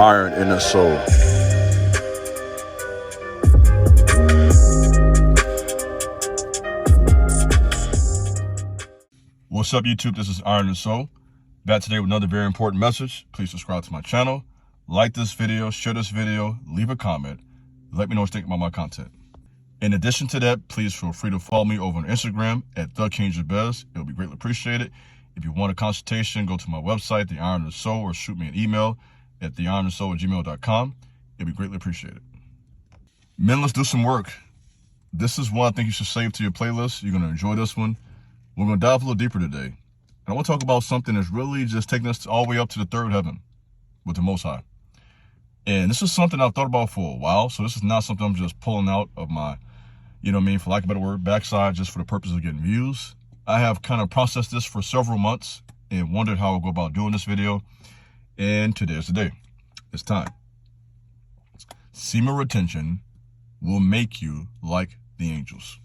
iron in the soul. What's up, YouTube? This is Iron and Soul. Back today with another very important message. Please subscribe to my channel, like this video, share this video, leave a comment. Let me know what you think about my content. In addition to that, please feel free to follow me over on Instagram at TheKingJabez. It will be greatly appreciated. If you want a consultation, go to my website, The Iron and Soul, or shoot me an email at theironandsoul@gmail.com. It'll be greatly appreciated. Men, let's do some work. This is one I think you should save to your playlist. You're going to enjoy this one. We're going to dive a little deeper today. And I want to talk about something that's really just taking us all the way up to the third heaven with the Most High. And this is something I've thought about for a while. So this is not something I'm just pulling out of my, for lack of a better word, backside just for the purpose of getting views. I have kind of processed this for several months and wondered how I'll go about doing this video. And today's the day. It's time. Semen retention will make you like the angels.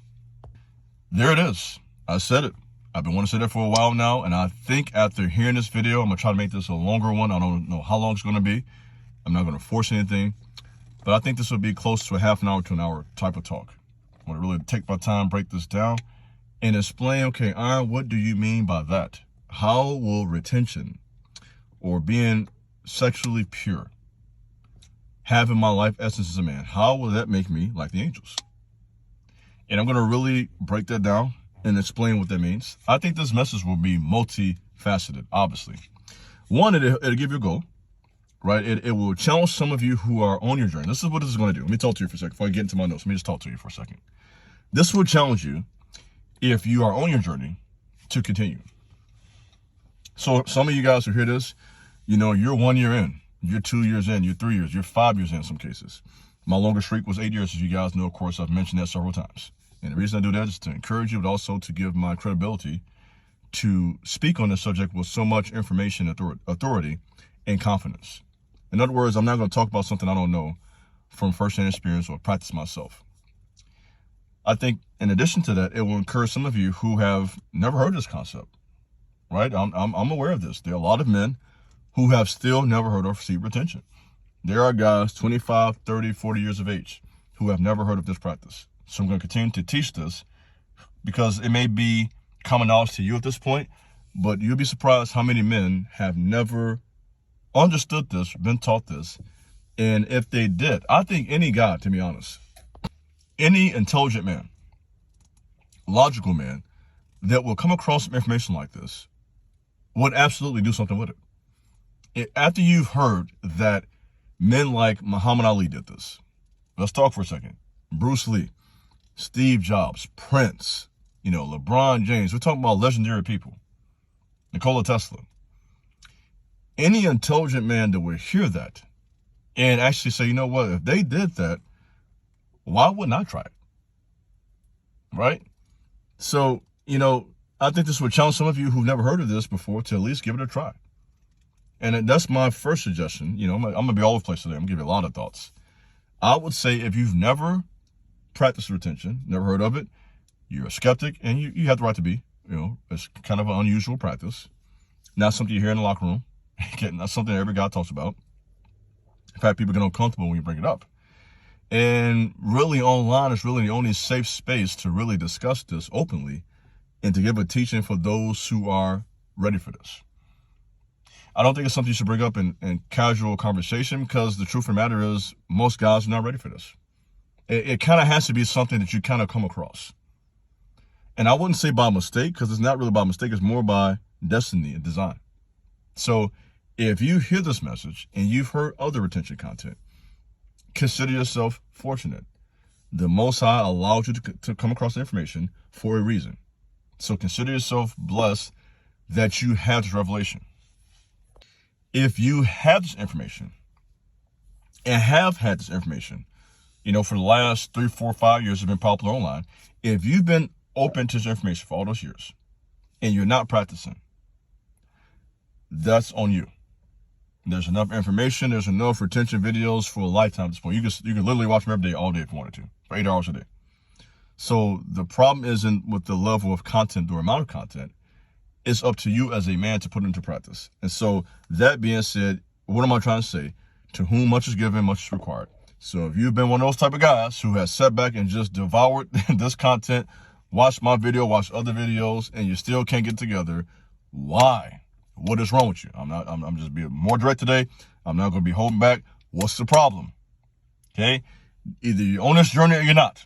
There it is. I said it. I've been wanting to say that for a while now, and I think after hearing this video, I'm going to try to make this a longer one. I don't know how long it's going to be. I'm not going to force anything, but I think this will be close to a half an hour to an hour type of talk. I want to really take my time, break this down, and explain, okay, Iron, what do you mean by that? How will retention or being sexually pure, having my life essence as a man, how will that make me like the angels? And I'm going to really break that down and explain what that means. I think this message will be multifaceted, obviously. One, it'll give you a goal, right? It will challenge some of you who are on your journey. This is what this is going to do. Let me talk to you for a second. Before I get into my notes, let me just talk to you for a second. This will challenge you if you are on your journey to continue. So some of you guys who hear this, you're 1 year in, you're 2 years in, you're 3 years, you're 5 years in some cases. My longest streak was 8 years, as you guys know. Of course, I've mentioned that several times. And the reason I do that is to encourage you, but also to give my credibility to speak on this subject with so much information, authority, and confidence. In other words, I'm not going to talk about something I don't know from firsthand experience or practice myself. I think in addition to that, it will encourage some of you who have never heard this concept, right? I'm aware of this. There are a lot of men who have still never heard of seed retention. There are guys 25, 30, 40 years of age who have never heard of this practice. So I'm going to continue to teach this because it may be common knowledge to you at this point, but you'll be surprised how many men have never understood this, been taught this. And if they did, I think any guy, to be honest, any intelligent man, logical man that will come across some information like this would absolutely do something with it. After you've heard that men like Muhammad Ali did this, let's talk for a second. Bruce Lee, Steve Jobs, Prince, LeBron James. We're talking about legendary people. Nikola Tesla. Any intelligent man that would hear that and actually say, you know what, if they did that, why wouldn't I try it? Right? So, I think this would challenge some of you who've never heard of this before to at least give it a try. And that's my first suggestion. I'm going to be all over the place today. I'm going to give you a lot of thoughts. I would say if you've never practiced retention, never heard of it, you're a skeptic, and you have the right to be. It's kind of an unusual practice. Not something you hear in the locker room. Not something every guy talks about. In fact, people get uncomfortable when you bring it up. And really online is really the only safe space to really discuss this openly and to give a teaching for those who are ready for this. I don't think it's something you should bring up in casual conversation because the truth of the matter is most guys are not ready for this. It kind of has to be something that you kind of come across. And I wouldn't say by mistake because it's not really by mistake. It's more by destiny and design. So if you hear this message and you've heard other retention content, consider yourself fortunate. The Most High allowed you to come across the information for a reason. So consider yourself blessed that you have this revelation. If you have this information and have had this information, for the last 3, 4, 5 years, have been popular online. If you've been open to this information for all those years and you're not practicing, that's on you. There's enough information. There's enough retention videos for a lifetime at this point. You can literally watch them every day, all day if you wanted to, for 8 hours a day. So the problem isn't with the level of content or amount of content. It's up to you as a man to put it into practice. And so that being said, what am I trying to say? To whom much is given, much is required. So if you've been one of those type of guys who has sat back and just devoured this content, watched my video, watched other videos, and you still can't get together, why? What is wrong with you? I'm just being more direct today. I'm not going to be holding back. What's the problem? Okay? Either you're on this journey or you're not.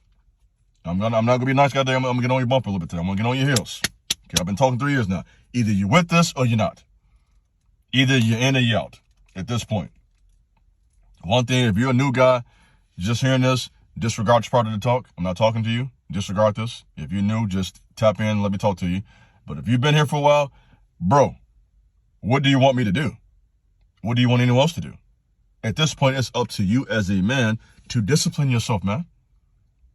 I'm not going to be a nice guy today. I'm going to get on your bumper a little bit today. I'm going to get on your heels. Okay, I've been talking 3 years now. Either you're with this or you're not. Either you're in or you're out at this point. One thing, if you're a new guy, just hearing this, disregard your part of the talk. I'm not talking to you. Disregard this. If you're new, just tap in and let me talk to you. But if you've been here for a while, bro, what do you want me to do? What do you want anyone else to do? At this point, it's up to you as a man to discipline yourself, man.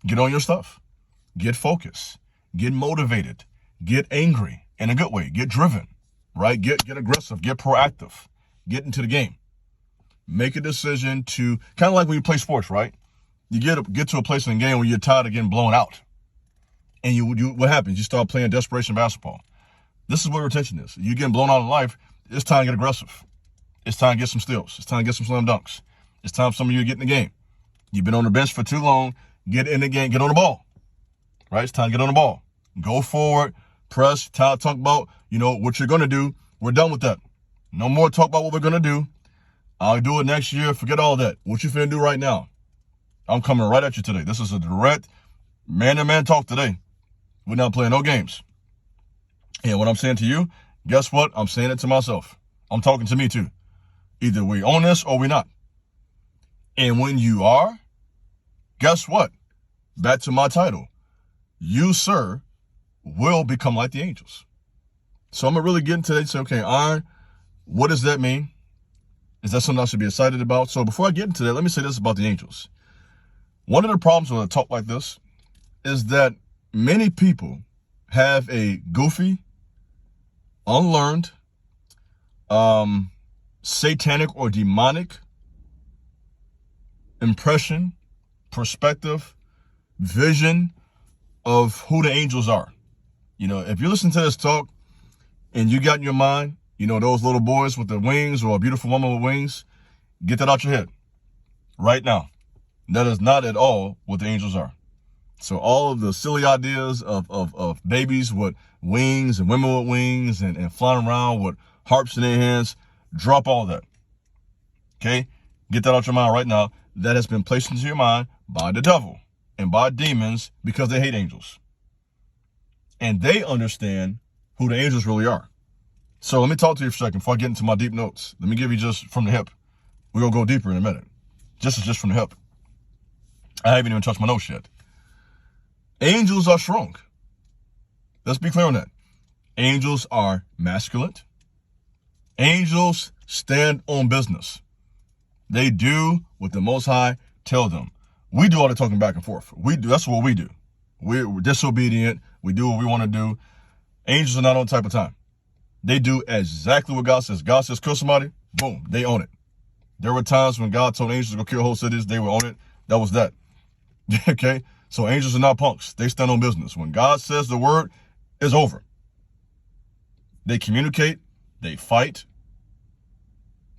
Get on your stuff. Get focused. Get motivated. Get angry in a good way. Get driven, right? Get aggressive. Get proactive. Get into the game. Make a decision to, kind of like when you play sports, right? You get to a place in the game where you're tired of getting blown out. And you what happens? You start playing desperation basketball. This is what retention is. You're getting blown out in life. It's time to get aggressive. It's time to get some steals. It's time to get some slam dunks. It's time for some of you to get in the game. You've been on the bench for too long. Get in the game. Get on the ball. Right? It's time to get on the ball. Go forward. Press. Talk about, what you're going to do. We're done with that. No more talk about what we're going to do. I'll do it next year. Forget all that. What you finna do right now? I'm coming right at you today. This is a direct man-to-man talk today. We're not playing no games. And what I'm saying to you, guess what? I'm saying it to myself. I'm talking to me too. Either we own this or we not. And when you are, guess what? Back to my title. You, sir, will become like the angels. So I'm going to really get into that and say, okay, Iron, what does that mean? Is that something I should be excited about? So before I get into that, let me say this about the angels. One of the problems with a talk like this is that many people have a goofy, unlearned, satanic or demonic impression, perspective, vision of who the angels are. If you listen to this talk and you got in your mind, those little boys with the wings or a beautiful woman with wings, get that out your head right now. That is not at all what the angels are. So all of the silly ideas of babies with wings and women with wings and flying around with harps in their hands, drop all that. Okay? Get that out your mind right now. That has been placed into your mind by the devil and by demons because they hate angels. And they understand who the angels really are. So let me talk to you for a second before I get into my deep notes. Let me give you just from the hip. We're going to go deeper in a minute. Just from the hip. I haven't even touched my notes yet. Angels are strong. Let's be clear on that. Angels are masculine. Angels stand on business. They do what the Most High tell them. We do all the talking back and forth. That's what we do. We're disobedient. We do what we want to do. Angels are not on type of time. They do exactly what God says. God says, kill somebody, boom, they own it. There were times when God told angels to go kill whole cities, they were on it. That was that. Okay? So angels are not punks. They stand on business. When God says the word, it's over. They communicate. They fight.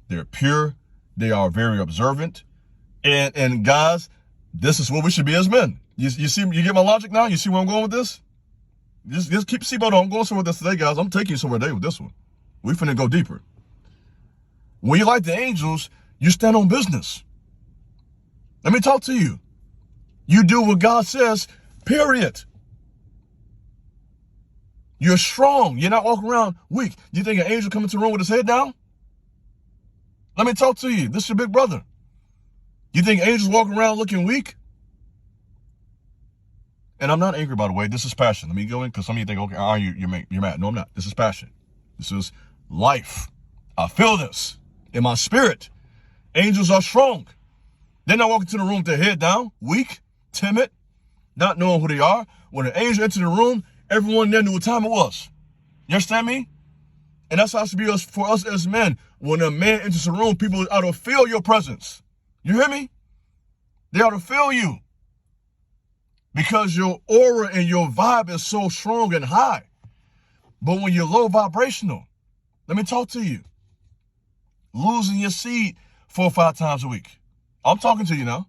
They're pure. They are very observant. And guys, this is what we should be as men. You see, you get my logic now? You see where I'm going with this? Just keep seatbelt on. I'm going somewhere with this today, guys. I'm taking you somewhere today with this one. We finna go deeper. When you like the angels, you stand on business. Let me talk to you. You do what God says, period. You're strong. You're not walking around weak. You think an angel come into the room with his head down? Let me talk to you. This is your big brother. You think angels walking around looking weak? And I'm not angry, by the way. This is passion. Let me go in because some of you think, okay, you're mad. No, I'm not. This is passion. This is life. I feel this in my spirit. Angels are strong. They're not walking to the room with their head down, weak, timid, not knowing who they are. When an angel entered the room, everyone there knew what time it was. You understand me? And that's how it should be for us as men. When a man enters the room, people ought to feel your presence. You hear me? They ought to feel you. Because your aura and your vibe is so strong and high. But when you're low vibrational, let me talk to you. Losing your seed 4 or 5 times a week. I'm talking to you now.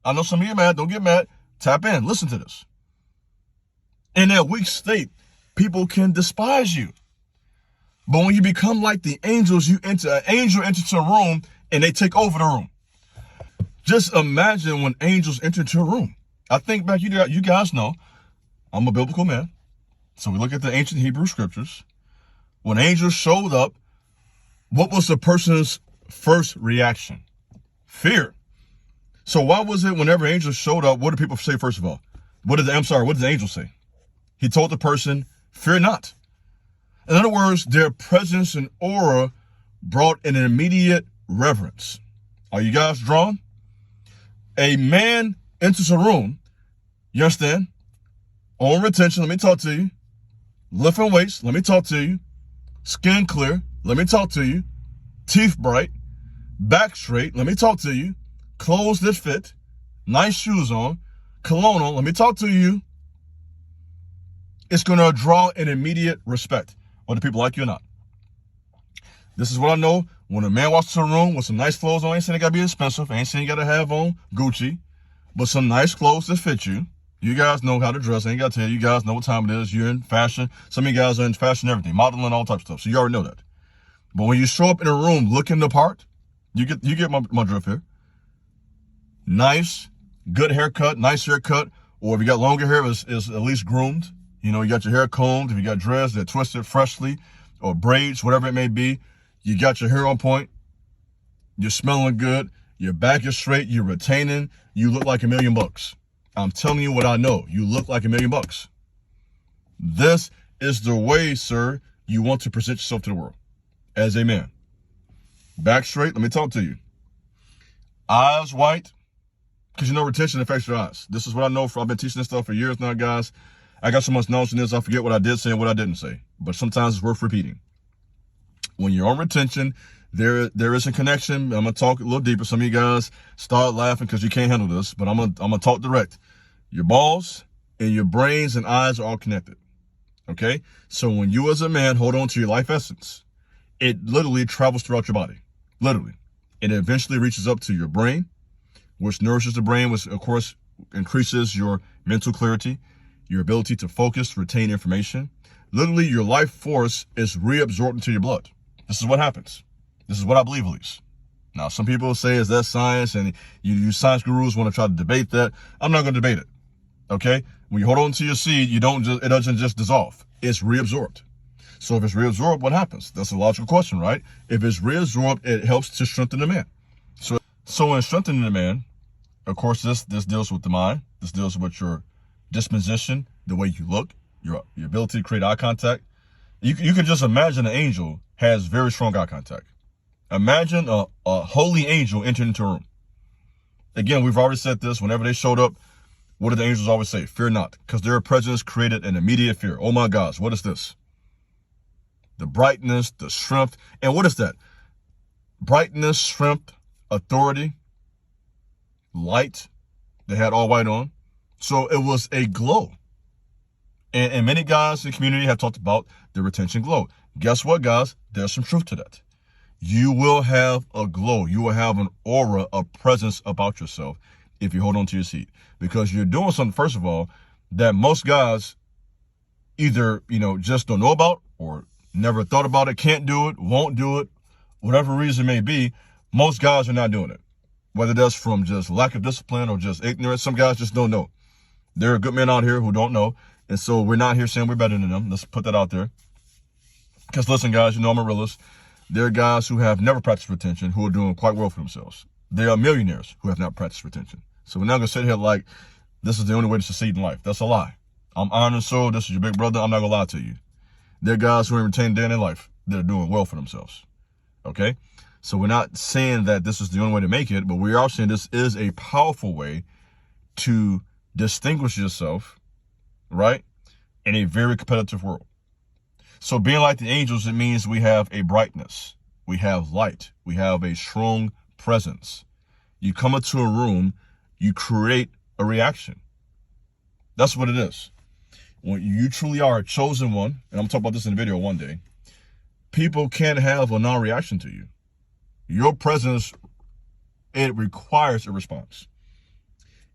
I know some of you are mad. Don't get mad. Tap in. Listen to this. In that weak state, people can despise you. But when you become like the angels, an angel enters a room and they take over the room. Just imagine when angels enter into a room. I think back, you guys know, I'm a biblical man. So we look at the ancient Hebrew scriptures. When angels showed up, what was the person's first reaction? Fear. So why was it whenever angels showed up, what did people say first of all? What did the angel say? He told the person, fear not. In other words, their presence and aura brought an immediate reverence. Are you guys drawn? A man enters a room, you understand? On retention, let me talk to you. Lifting weights, let me talk to you. Skin clear, let me talk to you. Teeth bright, back straight, let me talk to you. Clothes that fit, nice shoes on, cologne on, let me talk to you. It's going to draw an immediate respect, whether people like you or not. This is what I know. When a man walks into a room with some nice clothes on, I ain't saying it got to be expensive. I ain't saying you got to have on Gucci, but some nice clothes that fit you. You guys know how to dress. I ain't got to tell you. You guys know what time it is. You're in fashion. Some of you guys are in fashion, everything, modeling, all types of stuff. So you already know that. But when you show up in a room looking the part, you get my drift here. Nice, good haircut, nice haircut. Or if you got longer hair, is at least groomed. You know, you got your hair combed. If you got dreads that twisted freshly, or braids, whatever it may be. You got your hair on point. You're smelling good. Your back is straight. You're retaining. You look like $1 million. I'm telling you what I know. You look like $1 million. This is the way, sir, you want to present yourself to the world as a man. Back straight. Let me talk to you. Eyes white, because you know retention affects your eyes. This is what I know. I've been teaching this stuff for years now, guys. I got so much knowledge in this, I forget what I did say and what I didn't say. But sometimes it's worth repeating. When you're on retention, there is a connection. I'm going to talk a little deeper. Some of you guys start laughing because you can't handle this, but I'm going to talk direct. Your balls and your brains and eyes are all connected. Okay? So when you as a man hold on to your life essence, it literally travels throughout your body. Literally. And it eventually reaches up to your brain, which nourishes the brain, which of course increases your mental clarity, your ability to focus, retain information. Literally, your life force is reabsorbed into your blood. This is what happens. This is what I believe, at least. Now, some people say, is that science? And you science gurus want to try to debate that. I'm not going to debate it. Okay? When you hold on to your seed, it doesn't just dissolve. It's reabsorbed. So if it's reabsorbed, what happens? That's a logical question, right? If it's reabsorbed, it helps to strengthen the man. So in strengthening the man, of course, this deals with the mind. This deals with your disposition, the way you look, your ability to create eye contact. You can just imagine an angel has very strong eye contact. Imagine a holy angel entering into a room. Again, we've already said this. Whenever they showed up, what did the angels always say? Fear not, because their presence created an immediate fear. Oh my gosh, what is this? The brightness, the strength. And what is that? Brightness, strength, authority, light. They had all white on. So it was a glow. And many guys in the community have talked about the retention glow. Guess what, guys? There's some truth to that. You will have a glow. You will have an aura, a presence about yourself if you hold on to your seat. Because you're doing something, first of all, that most guys either, just don't know about or never thought about it, can't do it, won't do it, whatever reason may be. Most guys are not doing it. Whether that's from just lack of discipline or just ignorance, some guys just don't know. There are good men out here who don't know. And so we're not here saying we're better than them. Let's put that out there. Because listen, guys, I'm a realist. There are guys who have never practiced retention who are doing quite well for themselves. There are millionaires who have not practiced retention. So we're not going to sit here like this is the only way to succeed in life. That's a lie. I'm iron and soul. This is your big brother. I'm not going to lie to you. There are guys who are retaining day in their life that are doing well for themselves. Okay? So we're not saying that this is the only way to make it, but we are saying this is a powerful way to distinguish yourself, right, in a very competitive world. So being like the angels, it means we have a brightness, we have light, we have a strong presence. You come into a room, you create a reaction. That's what it is. When you truly are a chosen one, and I'm talking about this in a video one day, people can't have a non-reaction to you. Your presence, it requires a response.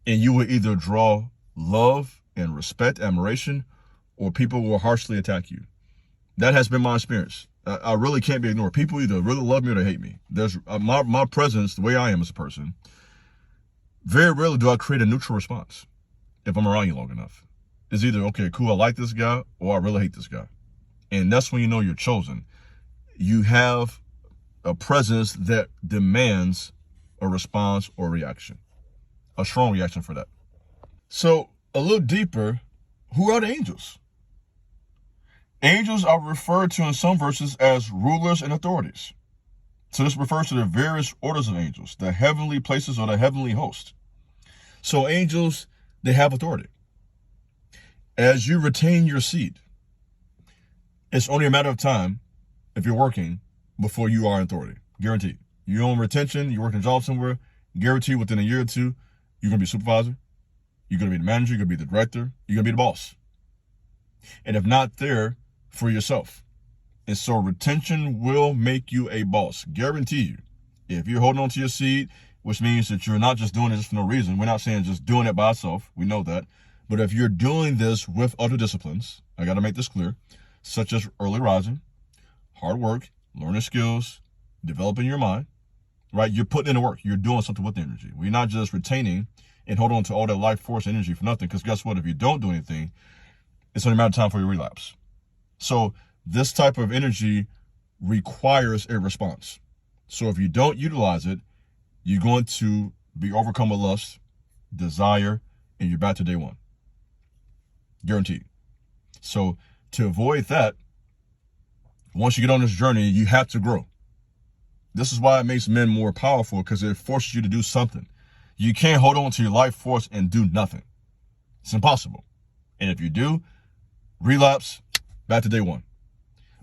And you will either draw love and respect, admiration, or people will harshly attack you. That has been my experience. I really can't be ignored. People either really love me or they hate me. There's my presence, the way I am as a person, very rarely do I create a neutral response if I'm around you long enough. It's either, okay, cool, I like this guy, or I really hate this guy. And that's when you know you're chosen. You have a presence that demands a response or reaction, a strong reaction for that. So a little deeper, who are the angels? Angels are referred to in some verses as rulers and authorities. So this refers to the various orders of angels, the heavenly places or the heavenly host. So angels, they have authority. As you retain your seed, it's only a matter of time, if you're working, before you are in authority. Guaranteed. You're on retention, you're working a job somewhere, guaranteed within a year or two, you're going to be a supervisor, you're going to be the manager, you're going to be the director, you're going to be the boss. And if not there, for yourself. And so retention will make you a boss. Guarantee you. If you're holding on to your seed, which means that you're not just doing it just for no reason. We're not saying just doing it by itself. We know that. But if you're doing this with other disciplines, I got to make this clear, such as early rising, hard work, learning skills, developing your mind, right? You're putting in the work. You're doing something with the energy. We're not just retaining and hold on to all that life force energy for nothing. Because guess what? If you don't do anything, it's only a matter of time for your relapse. So this type of energy requires a response. So if you don't utilize it, you're going to be overcome with lust, desire, and you're back to day one. Guaranteed. So to avoid that, once you get on this journey, you have to grow. This is why it makes men more powerful, because it forces you to do something. You can't hold on to your life force and do nothing. It's impossible. And if you do, relapse, back to day one.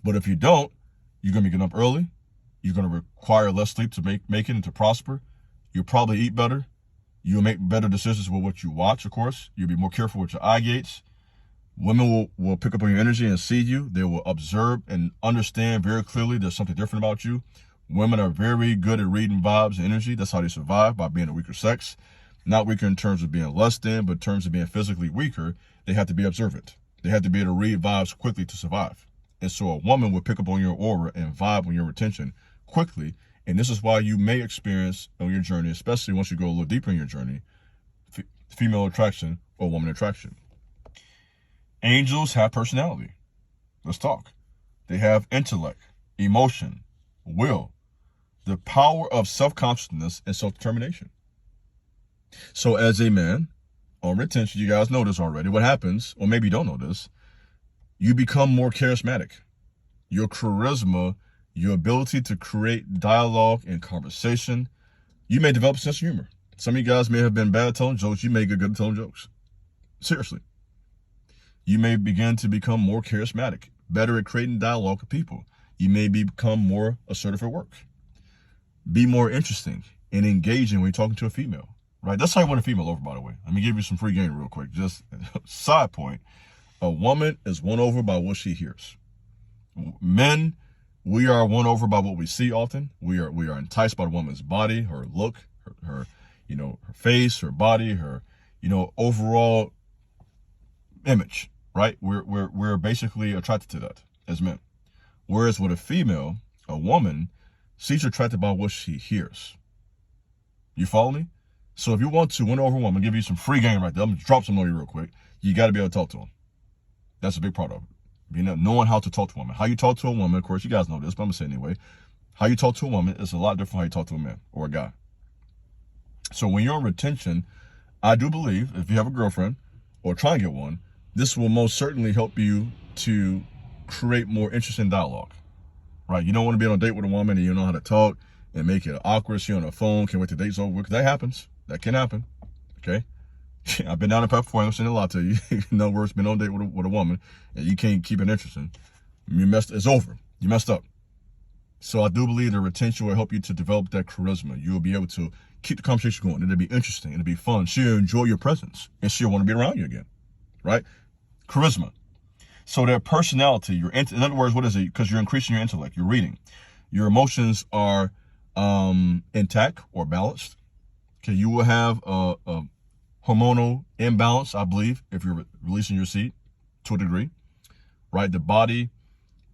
But if you don't, you're going to be getting up early. You're going to require less sleep to make it and to prosper. You'll probably eat better. You'll make better decisions with what you watch, of course. You'll be more careful with your eye gates. Women will pick up on your energy and see you. They will observe and understand very clearly there's something different about you. Women are very good at reading vibes and energy. That's how they survive, by being a weaker sex. Not weaker in terms of being less than, but in terms of being physically weaker. They have to be observant. They have to be able to read vibes quickly to survive. And so a woman will pick up on your aura and vibe on your retention quickly. And this is why you may experience on your journey, especially once you go a little deeper in your journey, female attraction or woman attraction. Angels have personality. Let's talk. They have intellect, emotion, will, the power of self-consciousness and self-determination. So as a man, on retention, you guys know this already. What happens, or maybe you don't know this, you become more charismatic. Your charisma, your ability to create dialogue and conversation, you may develop a sense of humor. Some of you guys may have been bad at telling jokes. You may get good at telling jokes. Seriously. You may begin to become more charismatic, better at creating dialogue with people. You may become more assertive at work. Be more interesting and engaging when you're talking to a female. Right? That's how you win a female over, by the way. Let me give you some free game real quick. Just side point. A woman is won over by what she hears. Men, we are won over by what we see often. We are enticed by the woman's body, her look, her her face, her body, her overall image, right? We're basically attracted to that as men. Whereas with a female, a woman, she's attracted by what she hears. You follow me? So if you want to win over a woman, give you some free game right there. I'm going to drop some on you real quick. You got to be able to talk to them. That's a big part of it. Knowing how to talk to a woman. How you talk to a woman, of course, you guys know this, but I'm going to say it anyway. How you talk to a woman is a lot different from how you talk to a man or a guy. So when you're on retention, I do believe if you have a girlfriend or try and get one, this will most certainly help you to create more interesting dialogue, right? You don't want to be on a date with a woman and you don't know how to talk and make it awkward. She on her phone, can't wait to date's over with. That happens. That can happen. Okay. I've been down the path before. I'm saying a lot to you. In other words, been on a date with a woman and you can't keep it interesting. It's over. You messed up. So I do believe the retention will help you to develop that charisma. You'll be able to keep the conversation going. It'll be interesting. It'll be fun. She'll enjoy your presence and she'll want to be around you again. Right? Charisma. So their personality, in other words, what is it? Because you're increasing your intellect. You're reading. Your emotions are intact or balanced. Okay, you will have a hormonal imbalance, I believe, if you're releasing your seed to a degree, right? The body,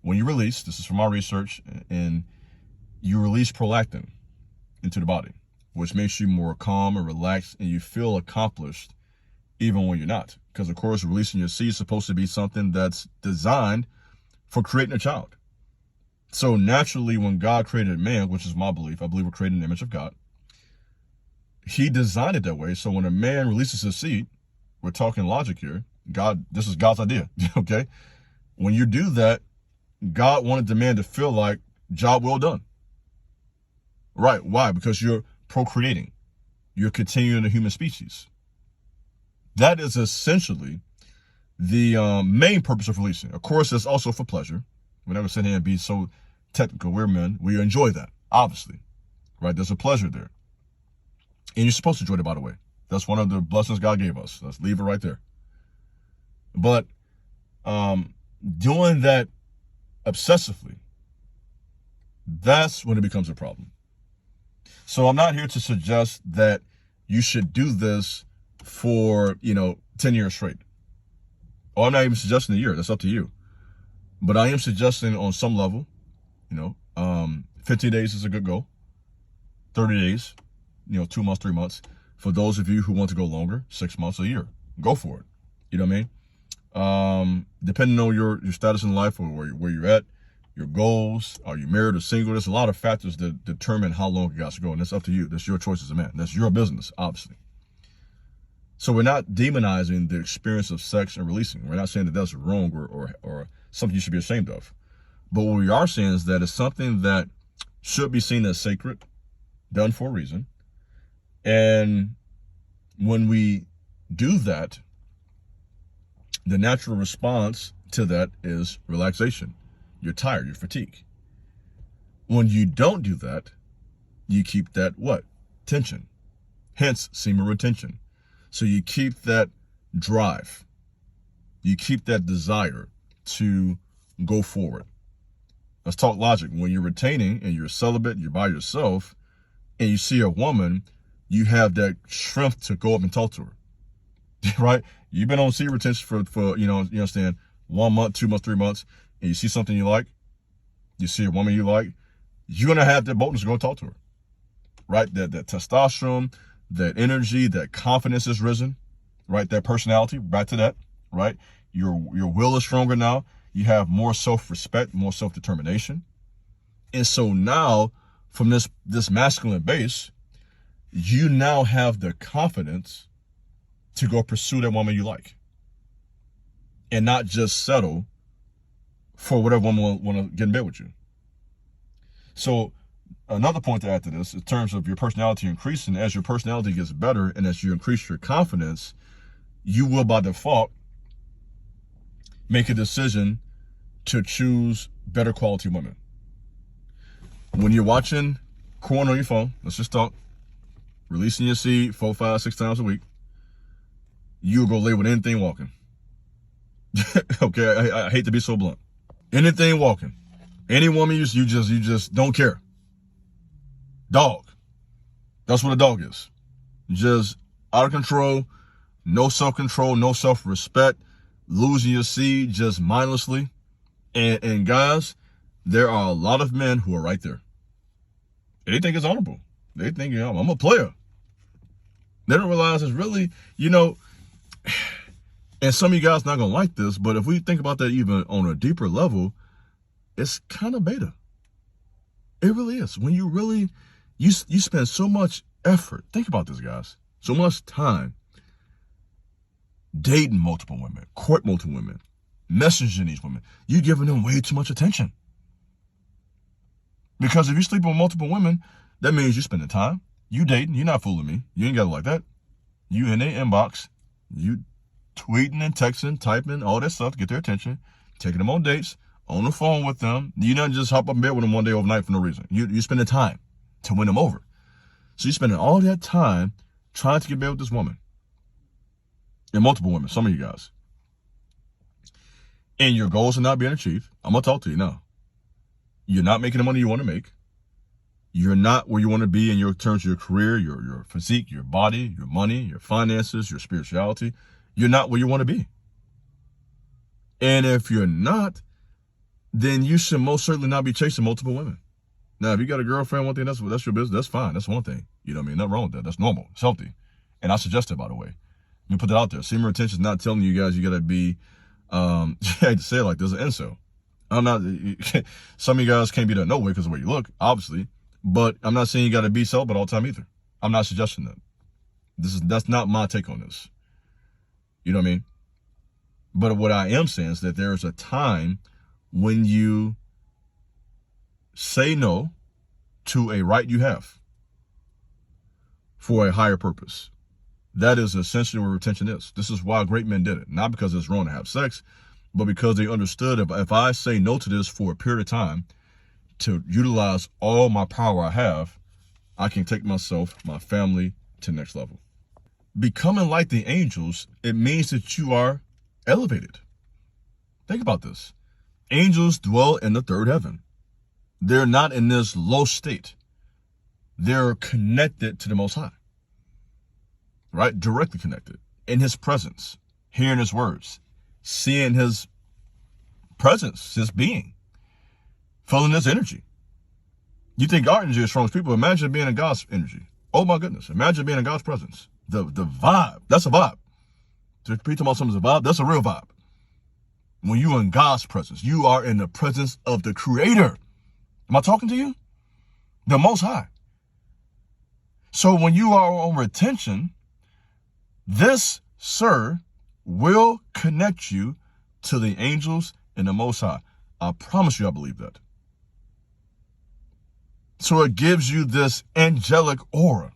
when you release, this is from my research, and you release prolactin into the body, which makes you more calm and relaxed, and you feel accomplished even when you're not. Because, of course, releasing your seed is supposed to be something that's designed for creating a child. So naturally, when God created man, which is my belief, I believe we're created in the image of God, he designed it that way. So when a man releases his seed, we're talking logic here. God, this is God's idea, okay? When you do that, God wanted the man to feel like, job well done. Right, why? Because you're procreating. You're continuing the human species. That is essentially the main purpose of releasing. Of course, it's also for pleasure. We're not going to sit here and be so technical. We're men. We enjoy that, obviously. Right, there's a pleasure there. And you're supposed to enjoy it, by the way. That's one of the blessings God gave us. Let's leave it right there. But doing that obsessively, that's when it becomes a problem. So I'm not here to suggest that you should do this for, 10 years straight. Or I'm not even suggesting a year. That's up to you. But I am suggesting on some level, 15 days is a good goal. 30 days. 2 months, 3 months. For those of you who want to go longer, 6 months, a year, go for it. You know what I mean? Depending on your status in life or where you're at, your goals, are you married or single? There's a lot of factors that determine how long it got to go, and that's up to you. That's your choice as a man. That's your business, obviously. So we're not demonizing the experience of sex and releasing. We're not saying that that's wrong or something you should be ashamed of. But what we are saying is that it's something that should be seen as sacred, done for a reason. And when we do that, the natural response to that is relaxation. You're tired, you're fatigued. When you don't do that, you keep that what? Tension. Hence, semen retention. So you keep that drive. You keep that desire to go forward. Let's talk logic. When you're retaining and you're celibate, you're by yourself, and you see a woman, you have that strength to go up and talk to her, right? You've been on seed retention for you understand, 1 month, 2 months, 3 months, and you see something you like, you see a woman you like, you're going to have that boldness to go talk to her, right? That testosterone, that energy, that confidence is risen, right? That personality, back to that, right? Your will is stronger now. You have more self-respect, more self-determination. And so now, from this masculine base, you now have the confidence to go pursue that woman you like. And not just settle for whatever woman want to get in bed with you. So another point to add to this, in terms of your personality increasing, as your personality gets better and as you increase your confidence, you will by default make a decision to choose better quality women. When you're watching porn on your phone, let's just talk, releasing your seed 4, 5, 6 times a week, you'll go lay with anything walking. Okay, I hate to be so blunt. Anything walking. Any woman you just don't care. Dog. That's what a dog is. Just out of control, no self-control, no self-respect, losing your seed just mindlessly. And guys, there are a lot of men who are right there. They think it's honorable. They think, I'm a player. They don't realize it's really, and some of you guys not gonna like this, but if we think about that even on a deeper level, it's kind of beta. It really is. When you really, you spend so much effort. Think about this, guys. So much time dating multiple women, court multiple women, messaging these women. You're giving them way too much attention. Because if you sleep with multiple women, that means you spending time. You dating. You're not fooling me. You ain't got it like that. You in their inbox. You tweeting and texting, typing, all that stuff to get their attention. Taking them on dates. On the phone with them. You don't just hop up in bed with them one day overnight for no reason. You spending time to win them over. So you're spending all that time trying to get in bed with this woman. And multiple women, some of you guys. And your goals are not being achieved. I'm going to talk to you now. You're not making the money you want to make. You're not where you want to be in your terms of your career, your physique, your body, your money, your finances, your spirituality. You're not where you want to be. And if you're not, then you should most certainly not be chasing multiple women. Now, if you got a girlfriend, one thing, that's your business. That's fine. That's one thing. You know what I mean? Nothing wrong with that. That's normal. It's healthy. And I suggest it, by the way. Let me put that out there. Semen retention is not telling you guys you got to be, I hate to say it like this, an incel. I'm not, some of you guys can't be that no way because of the way you look, obviously. But I'm not saying you got to be celibate all the time either. I'm not suggesting that. That's not my take on this. You know what I mean? But what I am saying is that there is a time when you say no to a right you have for a higher purpose. That is essentially what retention is. This is why great men did it. Not because it's wrong to have sex, but because they understood if I say no to this for a period of time, to utilize all my power I have, I can take myself, my family to the next level. Becoming like the angels, it means that you are elevated. Think about this. Angels dwell in the third heaven. They're not in this low state. They're connected to the Most High. Right? Directly connected. In his presence. Hearing his words. Seeing his presence, his being. Feeling his energy. You think our energy is strong as people. Imagine being in God's energy. Oh my goodness. Imagine being in God's presence. The vibe. That's a vibe. To be talking about something's a vibe, that's a real vibe. When you're in God's presence, you are in the presence of the Creator. Am I talking to you? The Most High. So when you are on retention, this, sir, will connect you to the angels and the Most High. I promise you I believe that. So it gives you this angelic aura.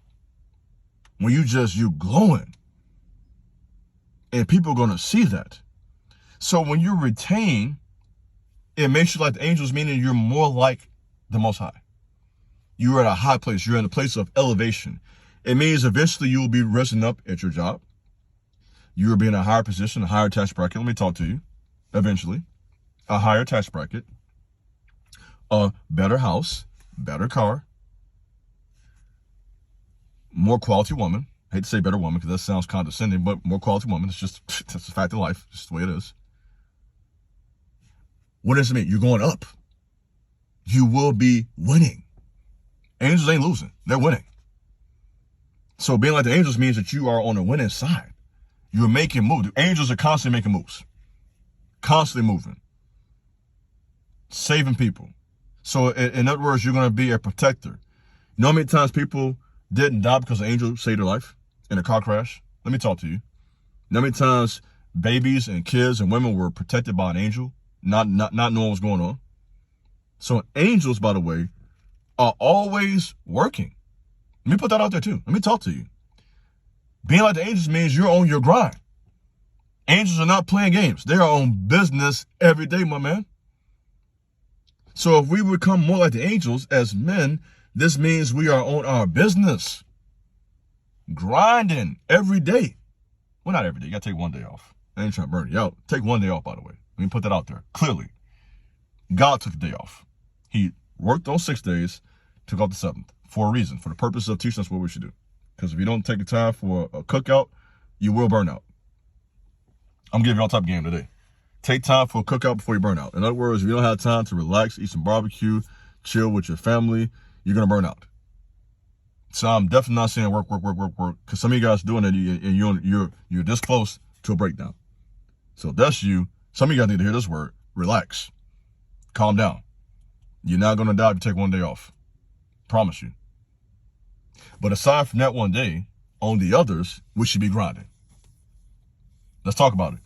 When you glowing. And people are going to see that. So when you retain, it makes you like the angels, meaning you're more like the Most High. You're at a high place. You're in a place of elevation. It means eventually you will be rising up at your job. You will be in a higher position, a higher tax bracket. Let me talk to you. Eventually. A higher tax bracket. A better house. Better car. More quality woman. I hate to say better woman because that sounds condescending, but more quality woman. It's just, that's a fact of life. It's just the way it is. What does it mean? You're going up. You will be winning. Angels ain't losing. They're winning. So being like the angels means that you are on the winning side. You're making moves. The angels are constantly making moves. Constantly moving. Saving people. So in other words, you're going to be a protector. You know how many times people didn't die because an angel saved their life in a car crash? Let me talk to you. You know how many times babies and kids and women were protected by an angel, not knowing what's going on? So angels, by the way, are always working. Let me put that out there too. Let me talk to you. Being like the angels means you're on your grind. Angels are not playing games. They are on business every day, my man. So if we become more like the angels as men, this means we are on our business. Grinding every day. Well, not every day. You got to take one day off. I ain't trying to burn you out. Take one day off, by the way. Let me put that out there. Clearly, God took a day off. He worked on 6 days, took off the 7th for a reason, for the purpose of teaching us what we should do. Because if you don't take the time for a cookout, you will burn out. I'm giving you all type of game today. Take time for a cookout before you burn out. In other words, if you don't have time to relax, eat some barbecue, chill with your family, you're going to burn out. So I'm definitely not saying work. Because some of you guys are doing it and you're this close to a breakdown. So if that's you. Some of you guys need to hear this word. Relax. Calm down. You're not going to die if you take one day off. Promise you. But aside from that one day, on the others, we should be grinding. Let's talk about it.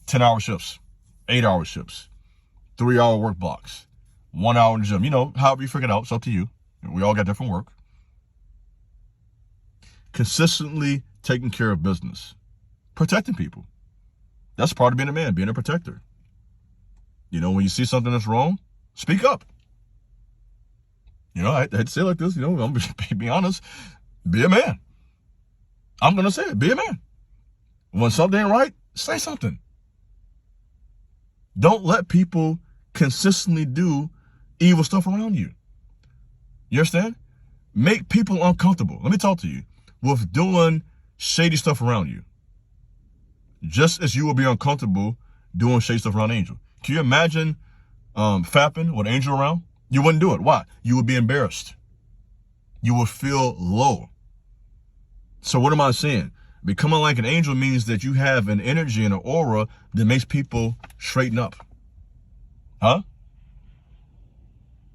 10-hour shifts. 8-hour shifts. 3-hour work blocks. 1 hour in the gym. You know, however you figure it out, it's up to you. We all got different work. Consistently taking care of business. Protecting people. That's part of being a man, being a protector. You know, when you see something that's wrong, speak up. You know, I hate to say it like this, you know, I'm going to be honest. Be a man. I'm going to say it. Be a man. When something ain't right, say something. Don't let people consistently do evil stuff around you. You understand? make people uncomfortable. Let me talk to you with doing shady stuff around you. Just as you will be uncomfortable doing shady stuff around Angel. Can you imagine fapping with Angel around? You wouldn't do it. Why? You would be embarrassed. You would feel low. So what am I saying? Becoming like an angel means that you have an energy and an aura that makes people straighten up. Huh?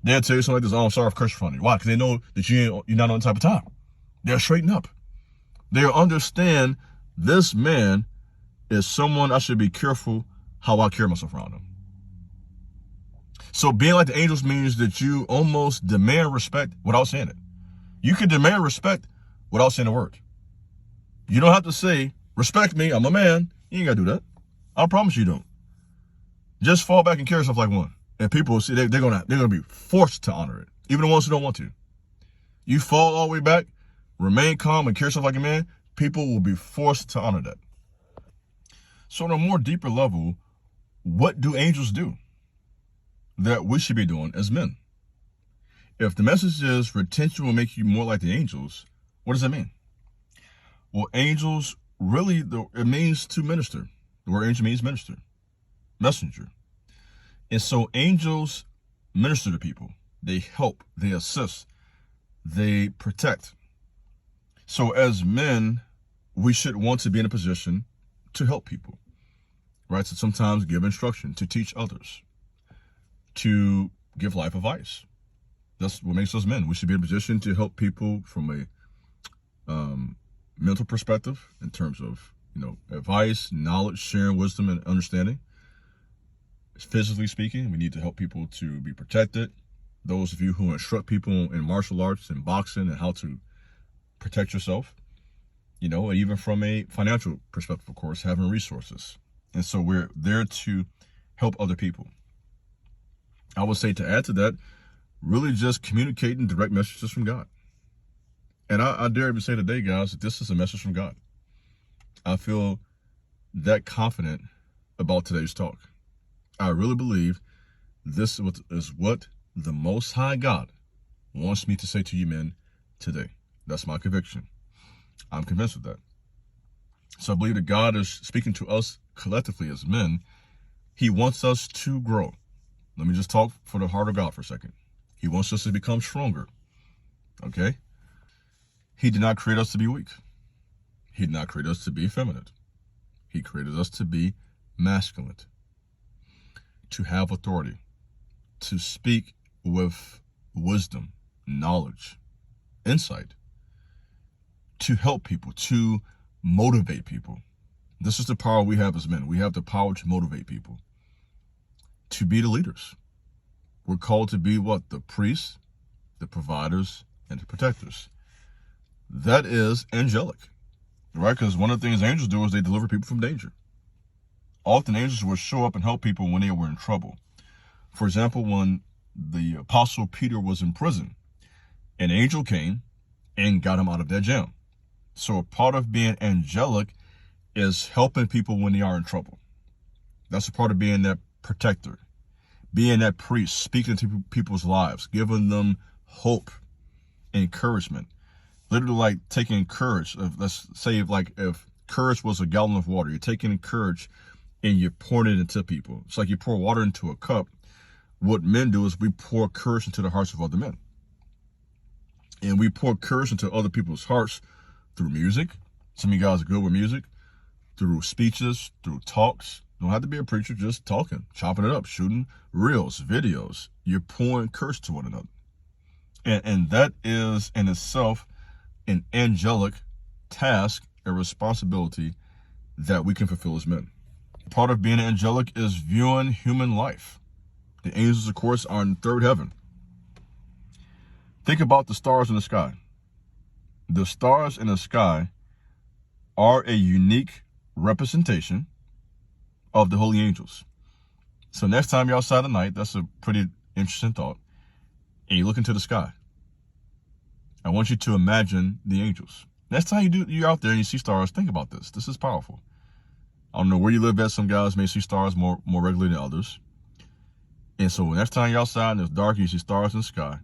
They'll tell you something like this, oh, I'm sorry for cursing in front of you. Why? Because they know that you're not on the type of time. They'll straighten up. They'll understand this man is someone I should be careful how I carry myself around him. So being like the angels means that you almost demand respect without saying it. You can demand respect without saying a word. You don't have to say, respect me, I'm a man. You ain't got to do that. I promise you don't. Just fall back and carry yourself like one. And people will see they're gonna be forced to honor it. Even the ones who don't want to. You fall all the way back, remain calm and carry yourself like a man, people will be forced to honor that. So on a more deeper level, what do angels do that we should be doing as men? If the message is retention will make you more like the angels, what does that mean? Well, angels really, it means to minister. The word angel means minister, messenger. And so angels minister to people. They help, they assist, they protect. So as men, we should want to be in a position to help people, right? So sometimes give instruction, to teach others, to give life advice. That's what makes us men. We should be in a position to help people from a mental perspective in terms of, advice, knowledge, sharing wisdom and understanding. Physically speaking, we need to help people to be protected. Those of you who instruct people in martial arts and boxing and how to protect yourself, and even from a financial perspective, of course, having resources. And so we're there to help other people. I would say to add to that, really just communicating direct messages from God. And I dare even say today, guys, that this is a message from God. I feel that confident about today's talk. I really believe this is what the Most High God wants me to say to you men today. That's my conviction. I'm convinced of that. So I believe that God is speaking to us collectively as men. He wants us to grow. Let me just talk for the heart of God for a second. He wants us to become stronger. Okay? He did not create us to be weak. He did not create us to be effeminate. He created us to be masculine, to have authority, to speak with wisdom, knowledge, insight, to help people, to motivate people. This is the power we have as men. We have the power to motivate people, to be the leaders. We're called to be what? The priests, the providers, and the protectors. That is angelic, right? Because one of the things angels do is they deliver people from danger. Often angels will show up and help people when they were in trouble. For example, when the apostle Peter was in prison, an angel came and got him out of that jam. So a part of being angelic is helping people when they are in trouble. That's a part of being that protector, being that priest, speaking to people's lives, giving them hope, encouragement. Literally like taking courage. Let's say if courage was a gallon of water, you're taking courage and you're pouring it into people. It's like you pour water into a cup. What men do is we pour courage into the hearts of other men. And we pour courage into other people's hearts through music. Some of you guys are good with music. Through speeches, through talks. Don't have to be a preacher, just talking, chopping it up, shooting reels, videos. You're pouring courage to one another. And that is in itself an angelic task, a responsibility that we can fulfill as men. Part of being angelic is viewing human life. The angels, of course, are in third heaven. Think about the stars in the sky. The stars in the sky are a unique representation of the holy angels. So next time you're outside at night, that's a pretty interesting thought, and you look into the sky. I want you to imagine the angels. Next time you're out there and you see stars, think about this. This is powerful. I don't know where you live at. Some guys may see stars more regularly than others. And so next time you're outside and it's dark and you see stars in the sky,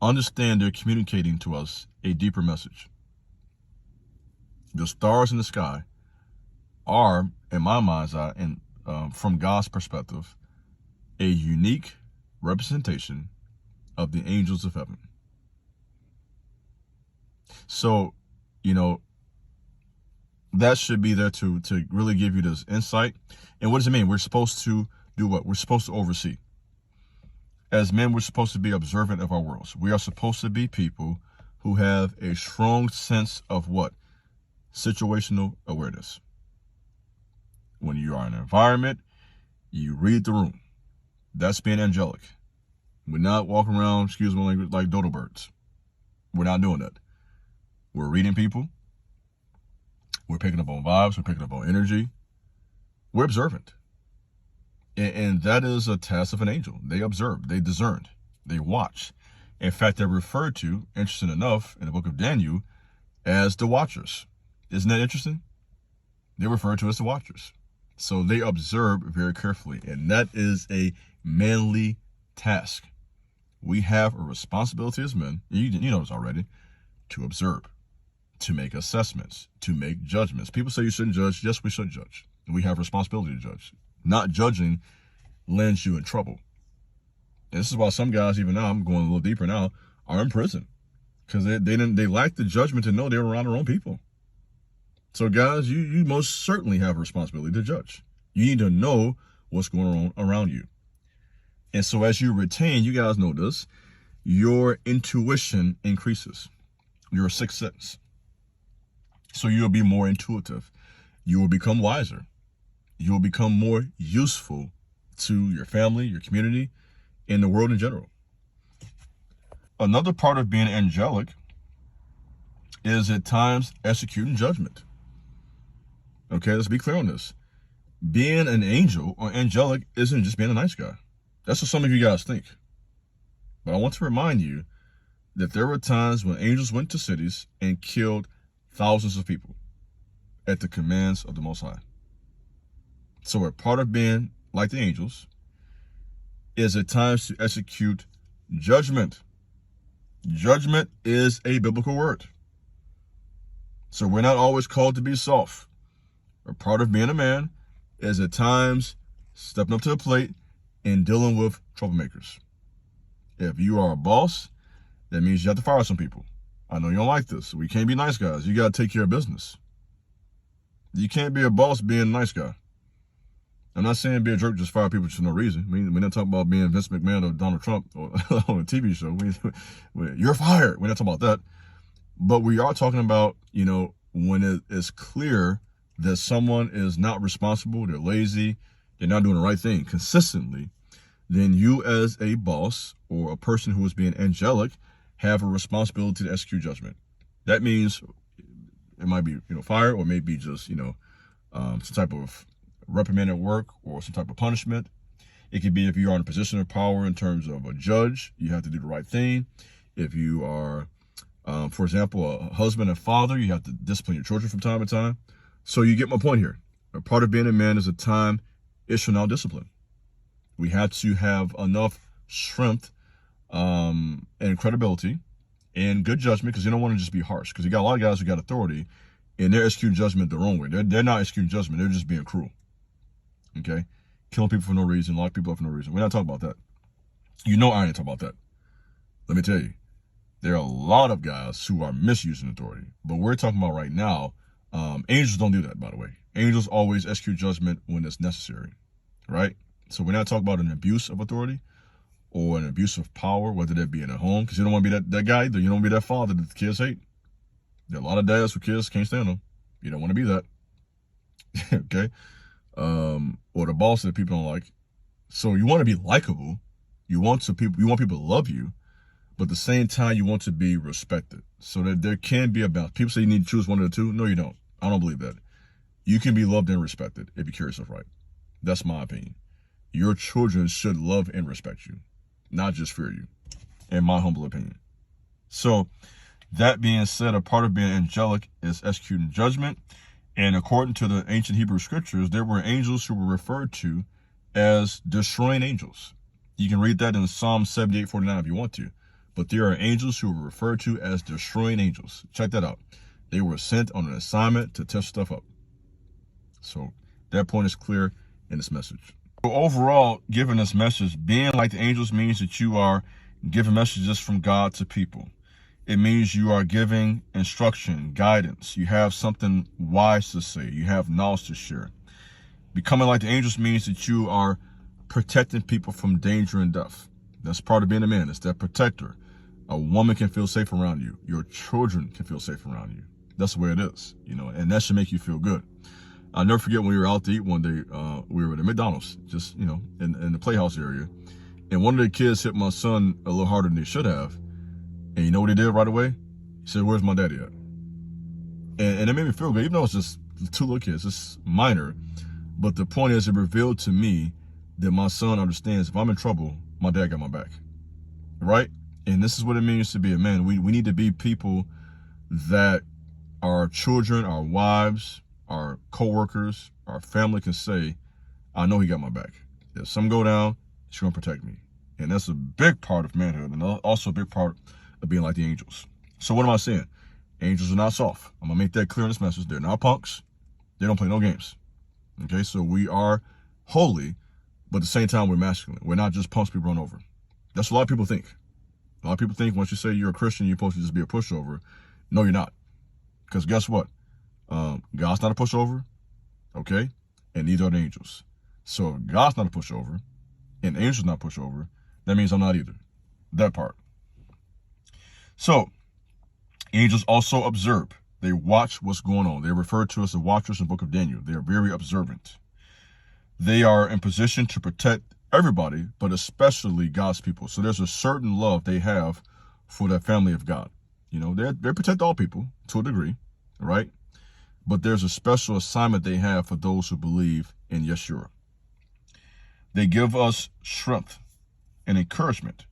understand they're communicating to us a deeper message. The stars in the sky are, in my mind's eye, and from God's perspective, a unique representation of the angels of heaven. So, that should be there to really give you this insight. And what does it mean? We're supposed to do what? We're supposed to oversee. As men, we're supposed to be observant of our worlds. We are supposed to be people who have a strong sense of what? Situational awareness. When you are in an environment, you read the room. That's being angelic. We're not walking around, excuse my language, like dodo birds. We're not doing that. We're reading people. We're picking up on vibes. We're picking up on energy. We're observant. And that is a task of an angel. They observe. They discern. They watch. In fact, they're referred to, interesting enough, in the book of Daniel, as the watchers. Isn't that interesting? They're referred to as the watchers. So they observe very carefully. And that is a manly task. We have a responsibility as men, you know this already, to observe, to make assessments, to make judgments. People say you shouldn't judge. Yes, we should judge. We have a responsibility to judge. Not judging lands you in trouble. And this is why some guys, even now, I'm going a little deeper now, are in prison. Because they lack the judgment to know they're around their own people. So guys, you most certainly have a responsibility to judge. You need to know what's going on around you. And so as you retain, you guys know this, your intuition increases. Your sixth sense. So you'll be more intuitive. You will become wiser. You will become more useful to your family, your community, and the world in general. Another part of being angelic is at times executing judgment. Okay, let's be clear on this. Being an angel or angelic isn't just being a nice guy. That's what some of you guys think. But I want to remind you that there were times when angels went to cities and killed thousands of people at the commands of the Most High. So a part of being like the angels is at times to execute judgment. Judgment is a biblical word. So we're not always called to be soft. A part of being a man is at times stepping up to the plate and dealing with troublemakers. If you are a boss, that means you have to fire some people. I know you don't like this. We can't be nice guys. You got to take care of business. You can't be a boss being a nice guy. I'm not saying be a jerk, just fire people for no reason. We're not talking about being Vince McMahon or Donald Trump or on a TV show. You're fired. We're not talking about that. But we are talking about, when it is clear that someone is not responsible, they're lazy, they're not doing the right thing consistently, then you as a boss or a person who is being angelic have a responsibility to execute judgment. That means it might be, fire, or maybe just, some type of reprimand at work or some type of punishment. It could be if you are in a position of power in terms of a judge, you have to do the right thing. If you are, for example, a husband and father, you have to discipline your children from time to time. So you get my point here. A part of being a man is a time it shall now discipline. We have to have enough strength and credibility and good judgment, because you don't want to just be harsh. Because you got a lot of guys who got authority and they're executing judgment the wrong way. They're not executing judgment. They're just being cruel. Okay? Killing people for no reason, lock people up for no reason. We're not talking about that. I ain't talking about that. Let me tell you, there are a lot of guys who are misusing authority. But we're talking about right now, angels don't do that, by the way. Angels always execute judgment when it's necessary, right? So we're not talking about an abuse of authority or an abuse of power, whether that be in a home, because you don't want to be that guy either. You don't want to be that father that the kids hate. There are a lot of dads who kids can't stand them. You don't want to be that. Okay? Or the boss that people don't like. So you want to be likable. You want people to love you, but at the same time you want to be respected. So that there can be a balance. People say you need to choose one of the two. No, you don't. I don't believe that. You can be loved and respected if you carry yourself right. That's my opinion. Your children should love and respect you, not just fear you, in my humble opinion. So that being said, a part of being angelic is executing judgment. And according to the ancient Hebrew scriptures, there were angels who were referred to as destroying angels. You can read that in Psalm 78:49 if you want to. but there are angels who are referred to as destroying angels. Check that out. They were sent on an assignment to test stuff up. So that point is clear in this message. So overall, given this message, being like the angels means that you are giving messages from God to people. It means you are giving instruction, guidance. You have something wise to say. You have knowledge to share. Becoming like the angels means that you are protecting people from danger and death. That's part of being a man. It's that protector. A woman can feel safe around you. Your children can feel safe around you. That's the way it is, you know, and that should make you feel good. I'll never forget when we were out to eat one day, we were at a McDonald's, just, you know, in the Playhouse area. And one of the kids hit my son a little harder than they should have. And you know what he did right away? He said, "Where's my daddy at?" And it made me feel good, even though it's just two little kids, it's minor. But the point is, it revealed to me that my son understands if I'm in trouble, my dad got my back, right? And this is what it means to be a man. We need to be people that our children, our wives, our co-workers, our family can say, "I know he got my back. If something go down, he's gonna protect me." And that's a big part of manhood, and also a big part of being like the angels. So what am I saying? Angels are not soft. I'm gonna make that clear in this message. They're not punks. They don't play no games. Okay, so we are holy, but at the same time, we're masculine. We're not just punks people run over. That's what a lot of people think. A lot of people think once you say you're a Christian, you're supposed to just be a pushover. No, you're not. Because guess what? God's not a pushover, okay? And neither are the angels. So if God's not a pushover, and angels not a pushover, that means I'm not either. That part. So, angels also observe. They watch what's going on. They're referred to as the watchers in the book of Daniel. They are very observant. They are in position to protect everybody, but especially God's people. So there's a certain love they have for that family of God. You know, they protect all people to a degree, right? But there's a special assignment they have for those who believe in Yeshua. They give us strength and encouragement.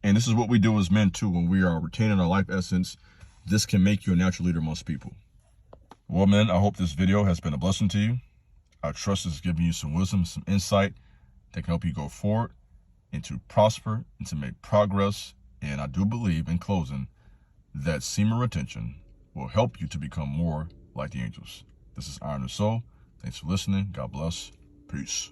And this is what we do as men too when we are retaining our life essence. This can make you a natural leader amongst people. Well, men, I hope this video has been a blessing to you. I trust it's giving you some wisdom, some insight that can help you go forward and to prosper and to make progress. And I do believe, in closing, that semen retention will help you to become more like the angels. This is Iron and Soul. Thanks for listening. God bless. Peace.